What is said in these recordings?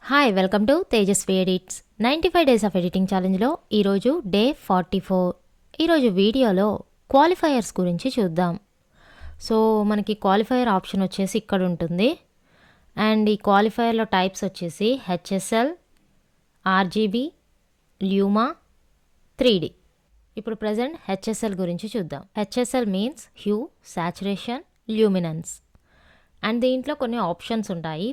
Hi welcome to Tejaswi edits 95 days of editing ఛాలెంజ్లో ఈరోజు day 44. ఈరోజు వీడియోలో క్వాలిఫైయర్స్ గురించి చూద్దాం. సో మనకి క్వాలిఫైయర్ ఆప్షన్ వచ్చేసి ఇక్కడ ఉంటుంది. అండ్ ఈ క్వాలిఫైయర్లో టైప్స్ వచ్చేసి హెచ్ఎస్ఎల్, ఆర్జీబీ, ల్యూమా, 3D. ఇప్పుడు ప్రజెంట్ హెచ్ఎస్ఎల్ గురించి చూద్దాం. HSL means hue, saturation, luminance. And దీంట్లో కొన్ని ఆప్షన్స్ ఉంటాయి.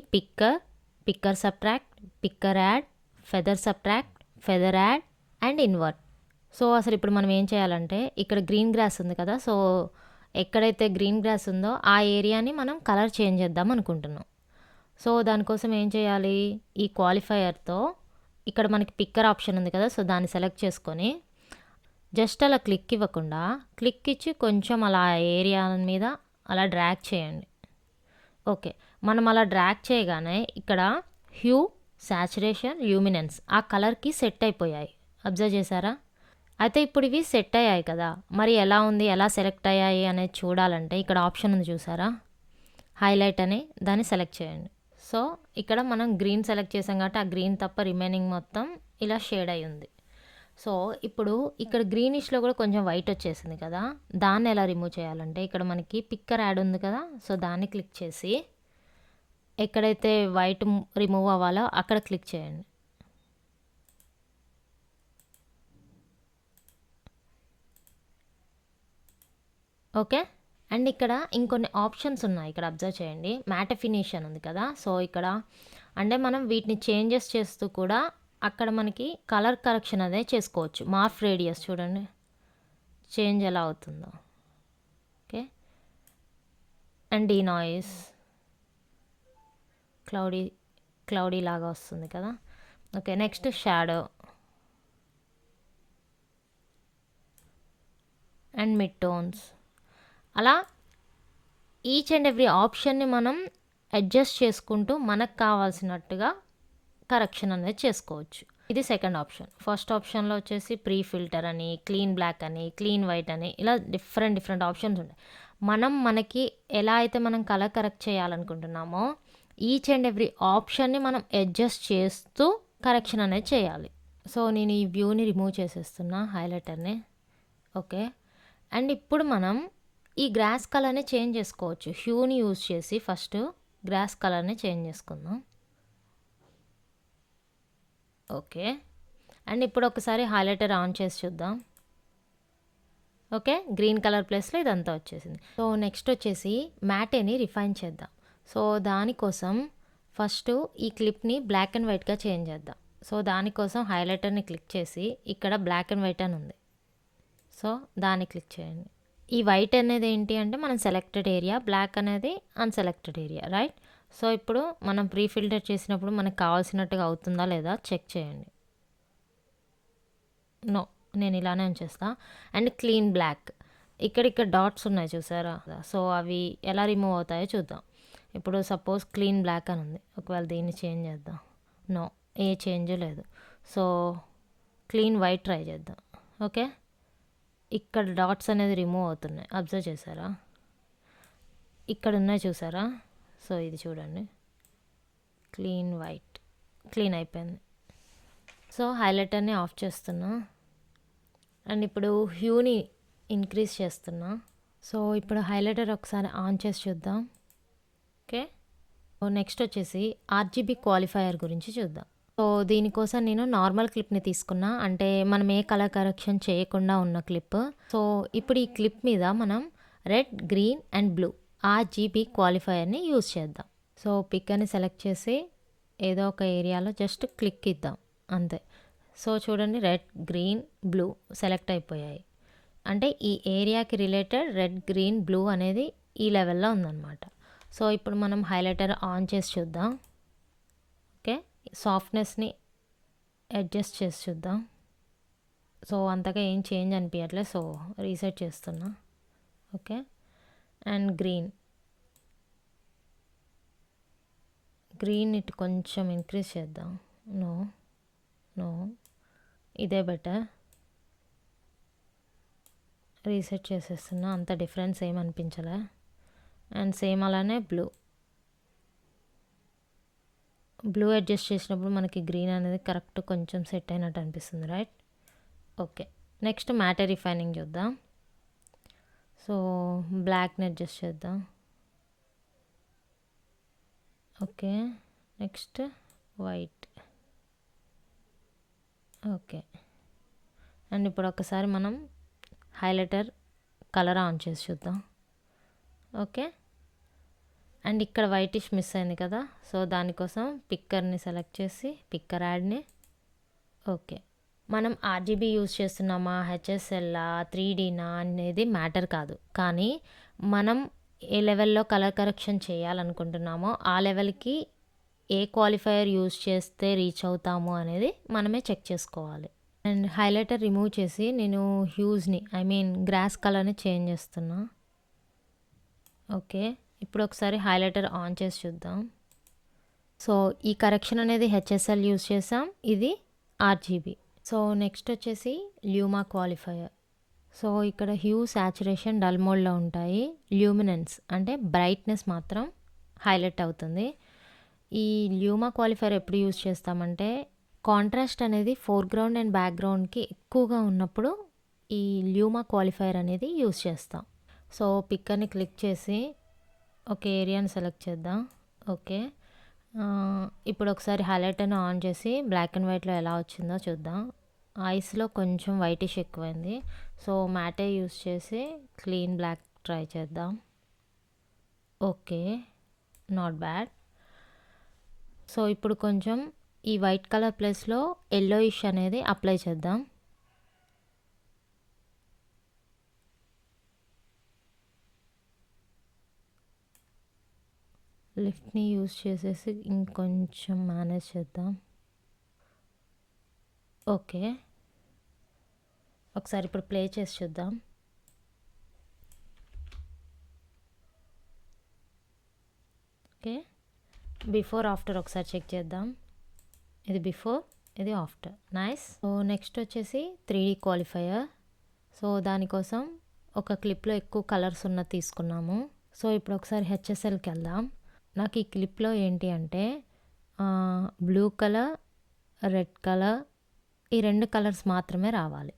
Picker subtract, picker add, feather subtract, feather add and invert. So అసలు ఇప్పుడు మనం ఏం చేయాలంటే ఇక్కడ గ్రీన్ గ్రాస్ ఉంది కదా, సో ఎక్కడైతే గ్రీన్ గ్రాస్ ఉందో ఆ ఏరియాని మనం కలర్ చేంజ్ చేద్దాం అనుకుంటున్నాం. సో దానికోసం ఏం చేయాలి, ఈ క్వాలిఫైయర్తో ఇక్కడ మనకి పిక్కర్ ఆప్షన్ ఉంది కదా, సో దాన్ని సెలెక్ట్ చేసుకొని జస్ట్ అలా క్లిక్ ఇవ్వకుండా క్లిక్ ఇచ్చి కొంచెం అలా ఏరియా మీద అలా డ్రాగ్ చేయండి. ఓకే, మనం అలా డ్రాగ్ చేయగానే ఇక్కడ హ్యూ, సాచురేషన్, ల్యూమినెన్స్ ఆ కలర్కి సెట్ అయిపోయాయి. అబ్జర్వ్ చేశారా? అయితే ఇప్పుడు ఇవి సెట్ అయ్యాయి కదా, మరి ఎలా ఉంది, ఎలా సెలెక్ట్ అయ్యాయి అనేది చూడాలంటే ఇక్కడ ఆప్షన్ ఉంది చూసారా, హైలైట్ అని, దాన్ని సెలెక్ట్ చేయండి. సో ఇక్కడ మనం గ్రీన్ సెలెక్ట్ చేసాం కాబట్టి ఆ గ్రీన్ తప్ప రిమైనింగ్ మొత్తం ఇలా షేడ్ అయి ఉంది. సో ఇప్పుడు ఇక్కడ గ్రీనిష్లో కూడా కొంచెం వైట్ వచ్చేసింది కదా, దాన్ని ఎలా రిమూవ్ చేయాలంటే ఇక్కడ మనకి పిక్కర్ యాడ్ ఉంది కదా, సో దాన్ని క్లిక్ చేసి ఎక్కడైతే వైట్ రిమూవ్ అవ్వాలో అక్కడ క్లిక్ చేయండి. ఓకే, అండ్ ఇక్కడ ఇంకొన్ని ఆప్షన్స్ ఉన్నాయి, ఇక్కడ అబ్జర్వ్ చేయండి. మ్యాటిఫినిషన్ ఉంది కదా, సో ఇక్కడ అంటే మనం వీటిని చేంజెస్ చేస్తూ కూడా అక్కడ మనకి కలర్ కరెక్షన్ అదే చేసుకోవచ్చు. మార్ఫ్ రేడియస్ చూడండి చేంజ్ ఎలా అవుతుందో. ఓకే, అండ్ ఈ నాయిస్ క్లౌడీ లాగా వస్తుంది కదా. Okay, next shadow and mid tones. అలా ఈచ్ అండ్ ఎవ్రీ ఆప్షన్ని మనం అడ్జస్ట్ చేసుకుంటూ మనకు కావాల్సినట్టుగా కరెక్షన్ అనేది చేసుకోవచ్చు. ఇది సెకండ్ ఆప్షన్. ఫస్ట్ ఆప్షన్లో వచ్చేసి ప్రీ ఫిల్టర్ అని, క్లీన్ బ్లాక్ అని, క్లీన్ వైట్ అని, ఇలా డిఫరెంట్ ఆప్షన్స్ ఉంటాయి. మనకి ఎలా అయితే మనం కలర్ కరెక్ట్ చేయాలనుకుంటున్నామో ఈచ్ అండ్ ఎవ్రీ ఆప్షన్ని మనం అడ్జస్ట్ చేస్తూ కరెక్షన్ అనేది చేయాలి. సో నేను ఈ వ్యూని రిమూవ్ చేసేస్తున్నా, హైలైటర్ని. ఓకే, అండ్ ఇప్పుడు మనం ఈ గ్రాస్ కలర్ని చేంజ్ చేసుకోవచ్చు. హ్యూని యూజ్ చేసి ఫస్ట్ గ్రాస్ కలర్ని చేంజ్ చేసుకుందాం. ఓకే, అండ్ ఇప్పుడు ఒకసారి హైలైటర్ ఆన్ చేసి చూద్దాం. ఓకే, గ్రీన్ కలర్ ప్లేస్లో ఇదంతా వచ్చేసింది. సో నెక్స్ట్ వచ్చేసి మ్యాటేని రిఫైన్ చేద్దాం. సో దానికోసం ఫస్ట్ ఈ క్లిప్ని బ్లాక్ అండ్ వైట్గా చేంజ్ చేద్దాం. సో దానికోసం హైలైటర్ని క్లిక్ చేసి ఇక్కడ బ్లాక్ అండ్ వైట్ అని ఉంది, సో దాన్ని క్లిక్ చేయండి. ఈ వైట్ అనేది ఏంటి అంటే మనం సెలెక్టెడ్ ఏరియా, బ్లాక్ అనేది అన్సెలెక్టెడ్ ఏరియా, రైట్. సో ఇప్పుడు మనం ప్రీ ఫిల్టర్ చేసినప్పుడు మనకు కావాల్సినట్టుగా అవుతుందా లేదా చెక్ చేయండి. నో, నేను ఇలానే ఉంచేస్తా. అండ్ క్లీన్ బ్లాక్, ఇక్కడ డాట్స్ ఉన్నాయి చూసారా, సో అవి ఎలా రిమూవ్ అవుతాయో చూద్దాం. ఇప్పుడు సపోజ్ క్లీన్ బ్లాక్ అని ఉంది, ఒకవేళ దీన్ని చేంజ్ చేద్దాం. నో, ఏ చేంజ్ లేదు. సో క్లీన్ వైట్ ట్రై చేద్దాం. ఓకే, ఇక్కడ డాట్స్ అనేది రిమూవ్ అవుతున్నాయి, అబ్జర్వ్ చేశారా, ఇక్కడ ఉన్నాయి చూసారా. సో ఇది చూడండి, క్లీన్ వైట్, క్లీన్ అయిపోయింది. సో హైలైటర్ని ఆఫ్ చేస్తున్నా అండ్ ఇప్పుడు హ్యూని ఇంక్రీజ్ చేస్తున్నా. సో ఇప్పుడు హైలైటర్ ఒకసారి ఆన్ చేసి చూద్దాం. ఓకే, నెక్స్ట్ వచ్చేసి ఆర్జీబీ క్వాలిఫైయర్ గురించి చూద్దాం. సో దీనికోసం నేను నార్మల్ క్లిప్ని తీసుకున్నా, అంటే మనం ఏ కలర్ కరెక్షన్ చేయకుండా ఉన్న క్లిప్. సో ఇప్పుడు ఈ క్లిప్ మీద మనం red, green and blue RGB క్వాలిఫైయర్ని యూజ్ చేద్దాం. సో పిక్కర్ని సెలెక్ట్ చేసి ఏదో ఒక ఏరియాలో జస్ట్ క్లిక్ ఇద్దాం, అంతే. సో చూడండి, రెడ్, గ్రీన్, బ్లూ సెలెక్ట్ అయిపోయాయి. అంటే ఈ ఏరియాకి రిలేటెడ్ రెడ్, గ్రీన్, బ్లూ అనేది ఈ లెవెల్లో ఉందన్నమాట. సో ఇప్పుడు మనం హైలైటర్ ఆన్ చేసి చూద్దాం. ఓకే, సాఫ్ట్నెస్ని అడ్జస్ట్ చేసి చూద్దాం. సో అంతగా ఏం చేంజ్ అనిపించట్లేదు, సో రీసెట్ చేస్తున్నా. ఓకే, అండ్ గ్రీన్ ఇటు కొంచెం ఇంక్రీజ్ చేద్దాం. నో ఇదే బెటర్. రీసెట్ చేసేస్తున్నా, అంత డిఫరెన్స్ ఏం అనిపించలే. అండ్ సేమ్ అలానే బ్లూ. బ్లూ అడ్జస్ట్ చేసినప్పుడు మనకి గ్రీన్ అనేది కరెక్ట్ కొంచెం సెట్ అయినట్టు అనిపిస్తుంది, right? Okay, next matter refining చూద్దాం. సో బ్లాక్ని అడ్జస్ట్ చేద్దాం. Okay, next white. Okay, and ఇప్పుడు ఒకసారి మనం హైలైటర్ కలర్ ఆన్ చేసి చూద్దాం. ఓకే, అండ్ ఇక్కడ వైటిష్ మిస్ అయింది కదా, సో దానికోసం పిక్కర్ని సెలెక్ట్ చేసి పిక్కర్ యాడ్ని. ఓకే, మనం ఆర్జీబీ యూజ్ చేస్తున్నామా, హెచ్ఎస్ఎల్లా, 3Dనా అనేది మ్యాటర్ కాదు, కానీ మనం ఏ లెవెల్లో కలర్ కరెక్షన్ చేయాలనుకుంటున్నామో ఆ లెవెల్కి ఏ క్వాలిఫైయర్ యూజ్ చేస్తే రీచ్ అవుతాము అనేది మనమే చెక్ చేసుకోవాలి. అండ్ హైలైటర్ రిమూవ్ చేసి నేను హ్యూస్ని గ్రాస్ కలర్ని చేంజ్ చేస్తున్నా. ఓకే, ఇప్పుడు ఒకసారి హైలైటర్ ఆన్ చేసి చూద్దాం. సో ఈ కరెక్షన్ అనేది హెచ్ఎస్ఎల్ యూజ్ చేసాం, ఇది ఆర్జీబీ. సో నెక్స్ట్ వచ్చేసి ల్యూమా క్వాలిఫైయర్. సో ఇక్కడ హ్యూ, సాచురేషన్, డల్ మోడ్లో ఉంటాయి. ల్యూమినెన్స్ అంటే బ్రైట్నెస్ మాత్రం హైలైట్ అవుతుంది. ఈ ల్యూమా క్వాలిఫైయర్ ఎప్పుడు యూజ్ చేస్తామంటే కాంట్రాస్ట్ అనేది ఫోర్గ్రౌండ్ అండ్ బ్యాక్గ్రౌండ్కి ఎక్కువగా ఉన్నప్పుడు ఈ ల్యూమా క్వాలిఫైయర్ అనేది యూజ్ చేస్తాం. సో పిక్కర్ని క్లిక్ చేసి ఒక ఏరియాని సెలెక్ట్ చేద్దాం. ఓకే, ఇప్పుడు ఒకసారి హైలైటర్ని ఆన్ చేసి బ్లాక్ అండ్ వైట్లో ఎలా వచ్చిందో చూద్దాం. ఐస్లో కొంచెం వైటిష్ ఎక్కువైంది, సో మ్యాటే యూజ్ చేసి క్లీన్ బ్లాక్ ట్రై చేద్దాం. Okay, not bad. సో ఇప్పుడు కొంచెం ఈ వైట్ కలర్ ప్లేస్లో ఎల్లోయిష్ అనేది అప్లై చేద్దాం. లిఫ్ట్ని యూజ్ చేసేసి ఇంకొంచెం మేనేజ్ చేద్దాం. ఓకే, ఒకసారి ఇప్పుడు ప్లే చేసి చూద్దాం. ఓకే, బిఫోర్ ఆఫ్టర్ ఒకసారి చెక్ చేద్దాం. ఇది బిఫోర్, ఇది ఆఫ్టర్. నైస్. సో నెక్స్ట్ వచ్చేసి 3D క్వాలిఫైయర్. సో దానికోసం ఒక క్లిప్లో ఎక్కువ కలర్స్ ఉన్నది తీసుకున్నాము. సో ఇప్పుడు ఒకసారి హెచ్ఎస్ఎల్కి వెళ్దాం. నాకు ఈ క్లిప్లో ఏంటి అంటే బ్లూ కలర్, రెడ్ కలర్, ఈ 2 కలర్స్ మాత్రమే రావాలి.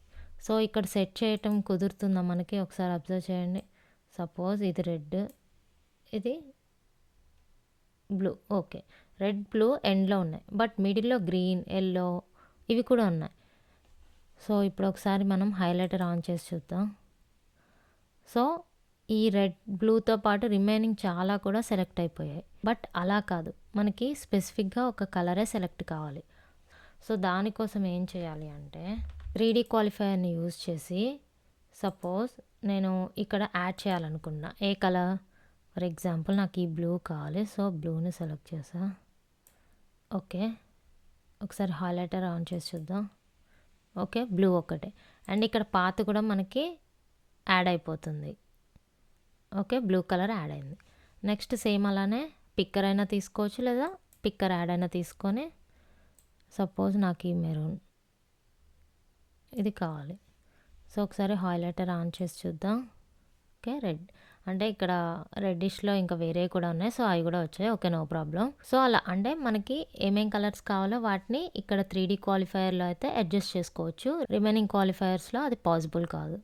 సో ఇక్కడ సెట్ చేయటం కుదురుతుందా మనకి, ఒకసారి అబ్జర్వ్ చేయండి. సపోజ్ ఇది రెడ్, ఇది బ్లూ. ఓకే, రెడ్, బ్లూ ఎండ్లో ఉన్నాయి, బట్ మిడిల్లో గ్రీన్, ఎల్లో ఇవి కూడా ఉన్నాయి. సో ఇప్పుడు ఒకసారి మనం హైలైటర్ ఆన్ చేసి చూద్దాం. సో ఈ రెడ్, బ్లూతో పాటు రిమైనింగ్ చాలా కూడా సెలెక్ట్ అయిపోయాయి, బట్ అలా కాదు, మనకి స్పెసిఫిక్గా ఒక కలరే సెలెక్ట్ కావాలి. సో దానికోసం ఏం చేయాలి అంటే 3D క్వాలిఫైయర్ని యూజ్ చేసి సపోజ్ నేను ఇక్కడ యాడ్ చేయాలనుకున్నా ఏ కలర్, ఫర్ ఎగ్జాంపుల్ నాకు ఈ బ్లూ కావాలి, సో బ్లూని సెలెక్ట్ చేసా. ఓకే, ఒకసారి హైలైటర్ ఆన్ చేసి చూద్దాం. ఓకే, బ్లూ ఒకటే, అండ్ ఇక్కడ పాత్ కూడా మనకి యాడ్ అయిపోతుంది. ఓకే, బ్లూ కలర్ యాడ్ అయింది. నెక్స్ట్ సేమ్ అలానే పిక్కర్ అయినా తీసుకోవచ్చు, లేదా పిక్కర్ యాడ్ అయినా తీసుకొని సపోజ్ నాకు ఈ మెరూన్ ఇది కావాలి. సో ఒకసారి హైలైటర్ ఆన్ చేసి చూద్దాం. ఓకే, రెడ్ అంటే ఇక్కడ రెడ్డిష్లో ఇంకా వేరే కూడా ఉన్నాయి, సో అవి కూడా వచ్చాయి. Okay, no problem. సో అలా అంటే మనకి ఏమేం కలర్స్ కావాలో వాటిని ఇక్కడ 3D క్వాలిఫైయర్లో అయితే అడ్జస్ట్ చేసుకోవచ్చు, రిమైనింగ్ క్వాలిఫైయర్స్లో అది పాసిబుల్ కాదు.